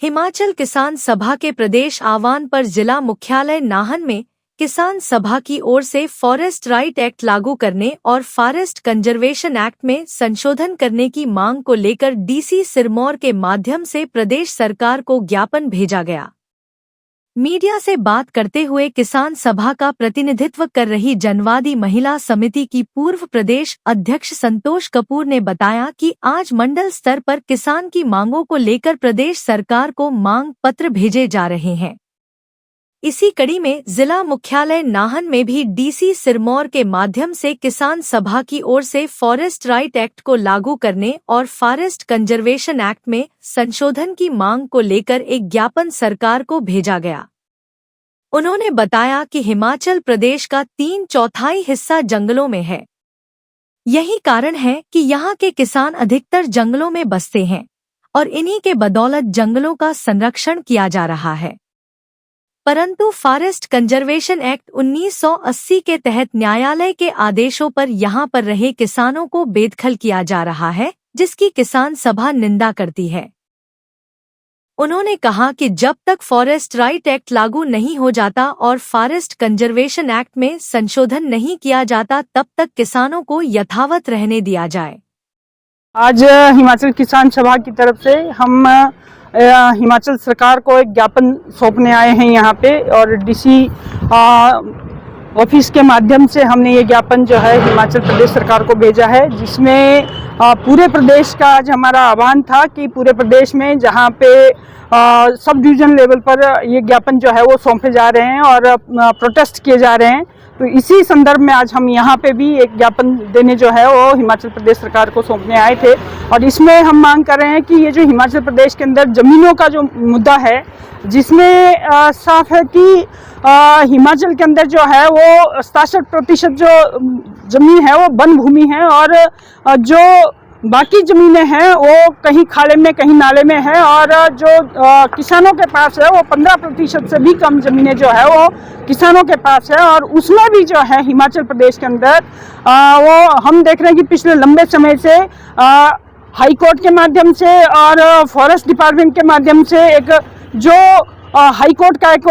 हिमाचल किसान सभा के प्रदेश आह्वान पर जिला मुख्यालय नाहन में किसान सभा की ओर से फॉरेस्ट राइट एक्ट लागू करने और फॉरेस्ट कंजर्वेशन एक्ट में संशोधन करने की मांग को लेकर डीसी सिरमौर के माध्यम से प्रदेश सरकार को ज्ञापन भेजा गया। मीडिया से बात करते हुए किसान सभा का प्रतिनिधित्व कर रही जनवादी महिला समिति की पूर्व प्रदेश अध्यक्ष संतोष कपूर ने बताया कि आज मंडल स्तर पर किसान की मांगों को लेकर प्रदेश सरकार को मांग पत्र भेजे जा रहे हैं। इसी कड़ी में जिला मुख्यालय नाहन में भी डीसी सिरमौर के माध्यम से किसान सभा की ओर से फॉरेस्ट राइट एक्ट को लागू करने और फॉरेस्ट कंजर्वेशन एक्ट में संशोधन की मांग को लेकर एक ज्ञापन सरकार को भेजा गया। उन्होंने बताया कि हिमाचल प्रदेश का 3/4 हिस्सा जंगलों में है। यही कारण है कि यहाँ के किसान अधिकतर जंगलों में बसते हैं और इन्हीं के बदौलत जंगलों का संरक्षण किया जा रहा है। परंतु फॉरेस्ट कंजर्वेशन एक्ट 1980 के तहत न्यायालय के आदेशों पर यहाँ पर रहे किसानों को बेदखल किया जा रहा है, जिसकी किसान सभा निंदा करती है। उन्होंने कहा कि जब तक फॉरेस्ट राइट एक्ट लागू नहीं हो जाता और फॉरेस्ट कंजर्वेशन एक्ट में संशोधन नहीं किया जाता, तब तक किसानों को यथावत रहने दिया जाए। आज हिमाचल किसान सभा की तरफ से हम हिमाचल सरकार को एक ज्ञापन सौंपने आए हैं यहाँ पे, और डीसी ऑफिस के माध्यम से हमने ये ज्ञापन जो है हिमाचल प्रदेश सरकार को भेजा है, जिसमें पूरे प्रदेश का आज हमारा आह्वान था कि पूरे प्रदेश में जहाँ पे सब डिवीजन लेवल पर ये ज्ञापन जो है वो सौंपे जा रहे हैं और प्रोटेस्ट किए जा रहे हैं। तो इसी संदर्भ में आज हम यहाँ पे भी एक ज्ञापन देने जो है वो हिमाचल प्रदेश सरकार को सौंपने आए थे, और इसमें हम मांग कर रहे हैं कि ये जो हिमाचल प्रदेश के अंदर ज़मीनों का जो मुद्दा है, जिसमें साफ है कि हिमाचल के अंदर जो है वो 67% जो ज़मीन है वो वन भूमि है, और जो बाकी ज़मीनें हैं वो कहीं खाले में कहीं नाले में है, और जो किसानों के पास है वो 15% से भी कम ज़मीनें जो है वो किसानों के पास है। और उसमें भी जो है हिमाचल प्रदेश के अंदर वो हम देख रहे हैं कि पिछले लंबे समय से हाई कोर्ट के माध्यम से और फॉरेस्ट डिपार्टमेंट के माध्यम से एक जो हाई कोर्ट का एक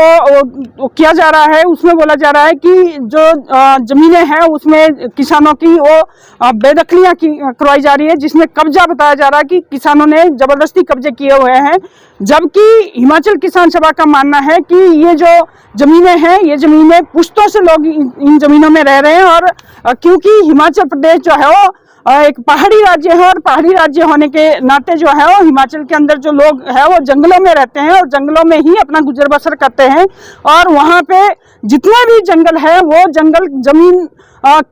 किया जा रहा है, उसमें बोला जा रहा है कि जो ज़मीनें हैं उसमें किसानों की वो बेदखलियाँ करवाई जा रही है, जिसमें कब्जा बताया जा रहा है कि किसानों ने ज़बरदस्ती कब्जे किए हुए हैं। जबकि हिमाचल किसान सभा का मानना है कि ये जो ज़मीनें हैं ये ज़मीनें पुश्तों से लोग इन ज़मीनों में रह रहे हैं, और क्योंकि हिमाचल प्रदेश जो है वो एक पहाड़ी राज्य है, और पहाड़ी राज्य होने के नाते जो है वो हिमाचल के अंदर जो लोग हैं वो जंगलों में रहते हैं और जंगलों में ही अपना गुजर बसर करते हैं, और वहाँ पे जितने भी जंगल है वो जंगल जमीन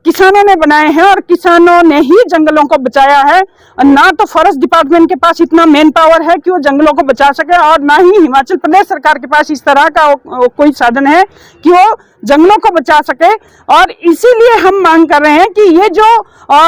किसानों ने बनाए हैं और किसानों ने ही जंगलों को बचाया है। ना तो फॉरेस्ट डिपार्टमेंट के पास इतना मैन पावर है कि वो जंगलों को बचा सके, और ना ही हिमाचल प्रदेश सरकार के पास इस तरह का कोई साधन है कि वो जंगलों को बचा सके। और इसीलिए हम मांग कर रहे हैं कि ये जो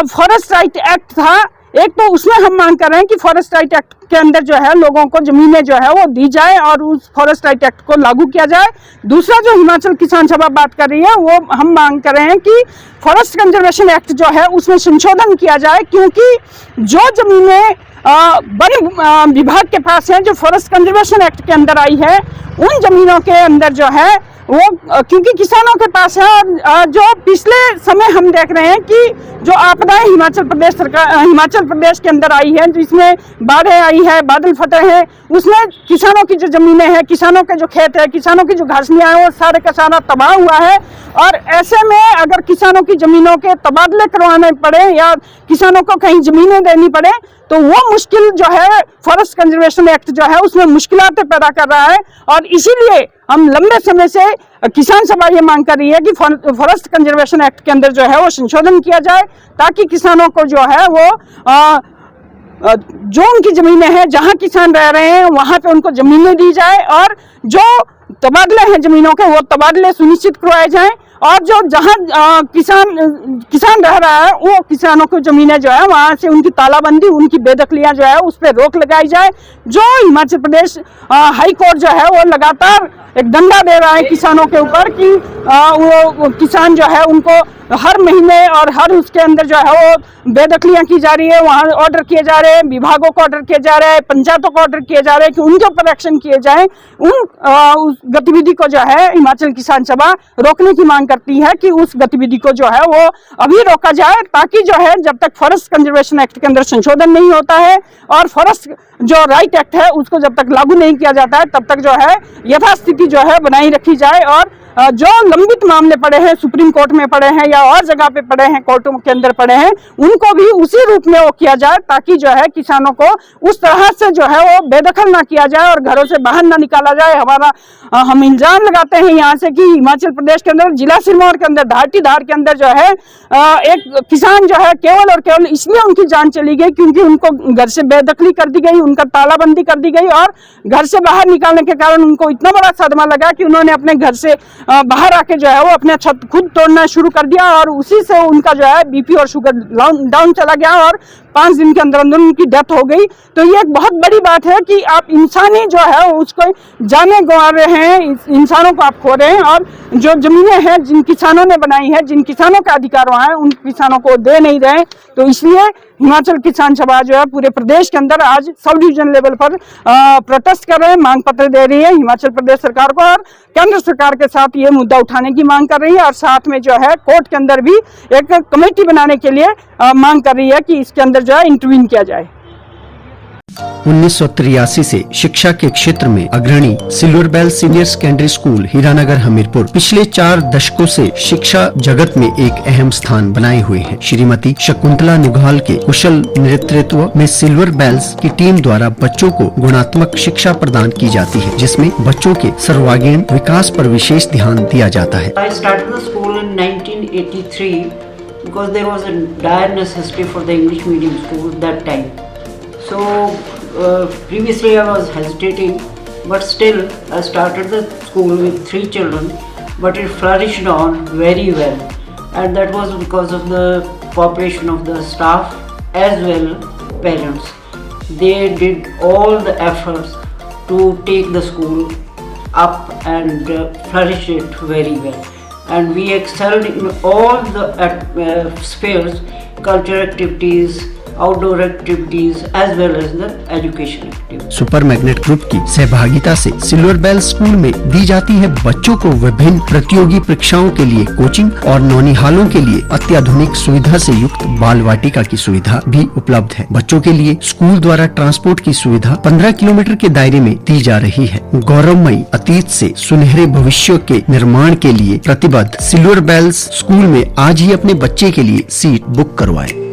फॉरेस्ट राइट एक्ट था, एक तो उसमें हम मांग कर रहे हैं कि फॉरेस्ट राइट एक्ट के अंदर जो है लोगों को जमीनें जो है वो दी जाए और उस फॉरेस्ट राइट एक्ट को लागू किया जाए। दूसरा जो हिमाचल किसान सभा बात कर रही है वो हम मांग कर रहे हैं कि फॉरेस्ट कंजर्वेशन एक्ट जो है उसमें संशोधन किया जाए, क्योंकि जो जमीनें वन विभाग के पास है, जो फॉरेस्ट कंजर्वेशन एक्ट के अंदर आई है, उन जमीनों के अंदर जो है वो क्योंकि किसानों के पास है, और जो पिछले समय हम देख रहे हैं कि जो आपदाएं हिमाचल प्रदेश के अंदर आई है, जिसमें बाढ़ें आई है, बादल फटे हैं, उसमें किसानों की जो ज़मीनें हैं, किसानों के जो खेत है, किसानों की जो घासनियाँ हैं वो सारे का सारा तबाह हुआ है। और ऐसे में अगर किसानों की ज़मीनों के तबादले करवाने पड़े या किसानों को कहीं ज़मीनें देनी पड़े, तो वो मुश्किल जो है फॉरेस्ट कंजर्वेशन एक्ट जो है उसमें मुश्किलातें पैदा कर रहा है। और इसीलिए हम लंबे समय से किसान सभा ये मांग कर रही है कि फॉरेस्ट कंजर्वेशन एक्ट के अंदर जो है वो संशोधन किया जाए, ताकि किसानों को जो है वो जो उनकी ज़मीनें हैं, जहाँ किसान रह रहे हैं वहाँ पे उनको ज़मीनें दी जाए, और जो तबादले हैं ज़मीनों के वो तबादले सुनिश्चित करवाए जाएं, और जो जहाँ किसान रह रहा है वो किसानों को ज़मीनें जो है वहाँ से उनकी तालाबंदी, उनकी बेदखलियाँ जो है उस पर रोक लगाई जाए। जो हिमाचल प्रदेश हाई कोर्ट जो है वो लगातार एक डंडा दे रहा है किसानों के ऊपर कि वो किसान जो है उनको हर महीने और हर उसके अंदर जो है वो बेदखलियां की जा रही है, वहाँ ऑर्डर किए जा रहे हैं, विभागों को ऑर्डर किए जा रहे हैं, पंचायतों को ऑर्डर किए जा रहे हैं कि उनके ऊपर एक्शन किए जाए। उस गतिविधि को जो है हिमाचल किसान सभा रोकने की मांग करती है कि उस गतिविधि को जो है वो अभी रोका जाए, ताकि जो है जब तक फॉरेस्ट कंजर्वेशन एक्ट के अंदर संशोधन नहीं होता है और फॉरेस्ट जो राइट एक्ट है उसको जब तक लागू नहीं किया जाता है तब तक जो है यथास्थिति जो है बनाई रखी जाए। और जो लंबित मामले पड़े हैं, सुप्रीम कोर्ट में पड़े हैं या और जगह पे पड़े हैं, कोर्टों के अंदर पड़े हैं, उनको भी उसी रूप में वो किया जाए, ताकि जो है किसानों को उस तरह से जो है वो बेदखल ना किया जाए और घरों से बाहर ना निकाला जाए। हम इल्जाम लगाते हैं यहाँ से कि हिमाचल प्रदेश के अंदर जिला सिरमौर के अंदर धार के अंदर जो है एक किसान जो है केवल और केवल इसलिए उनकी जान चली गई क्योंकि उनको घर से बेदखली कर दी गई, उनका तालाबंदी कर दी गई और घर से बाहर निकालने के कारण उनको इतना बड़ा सदमा लगा कि उन्होंने अपने घर से बाहर आके जो है वो अपने छत खुद तोड़ना शुरू कर दिया और उसी से उनका जो है बीपी और शुगर डाउन चला गया और 5 दिन के अंदर अंदर उनकी डेथ हो गई। तो ये एक बहुत बड़ी बात है कि आप इंसानी जो है उसको जाने गंवा रहे हैं, इंसानों को आप खो रहे हैं और जो जमीनें हैं जिन किसानों ने बनाई है, जिन किसानों का अधिकार वहाँ है, उन किसानों को दे नहीं रहे। तो इसलिए हिमाचल किसान सभा जो है पूरे प्रदेश के अंदर आज सब डिवीजन लेवल पर प्रोटेस्ट कर रहे हैं, मांग पत्र दे रही है हिमाचल प्रदेश सरकार को और केंद्र सरकार के साथ ये मुद्दा उठाने की मांग कर रही है और साथ में जो है कोर्ट के अंदर भी एक कमेटी बनाने के लिए मांग कर रही है कि इसके अंदर जो है इंटरवीन किया जाए। 1983 से शिक्षा के क्षेत्र में अग्रणी Silver Bell senior secondary school Hiranagar Hamirpur पिछले 4 दशकों से शिक्षा जगत में एक अहम स्थान बनाए हुए हैं। श्रीमती शकुंतला निघाल के कुशल नेतृत्व में सिल्वर बेल्स की टीम द्वारा बच्चों को गुणात्मक शिक्षा प्रदान की जाती है, जिसमें बच्चों के सर्वांगीण विकास पर विशेष ध्यान दिया जाता है। I started the school in 1983 because there was a dire necessity for the English medium school that time. So previously I was hesitating, but still I started the school with 3 children, but it flourished on very well, and that was because of the cooperation of the staff as well parents. They did all the efforts to take the school up and flourish it very well, and we excelled in all the spheres, cultural activities, outdoor activities as well as the education activities. Super magnet group की सहभागिता से silver bell school में दी जाती है बच्चों को विभिन्न प्रतियोगी परीक्षाओं के लिए कोचिंग और नौनिहालों के लिए अत्याधुनिक सुविधा से युक्त बाल वाटिका की सुविधा भी उपलब्ध है। बच्चों के लिए स्कूल द्वारा ट्रांसपोर्ट की सुविधा 15 किलोमीटर के दायरे में दी जा रही है। गौरवमयी अतीत से सुनहरे भविष्य के निर्माण के लिए प्रतिबद्ध सिल्वर बेल्स स्कूल में आज ही अपने बच्चे के लिए सीट बुक करवाएं।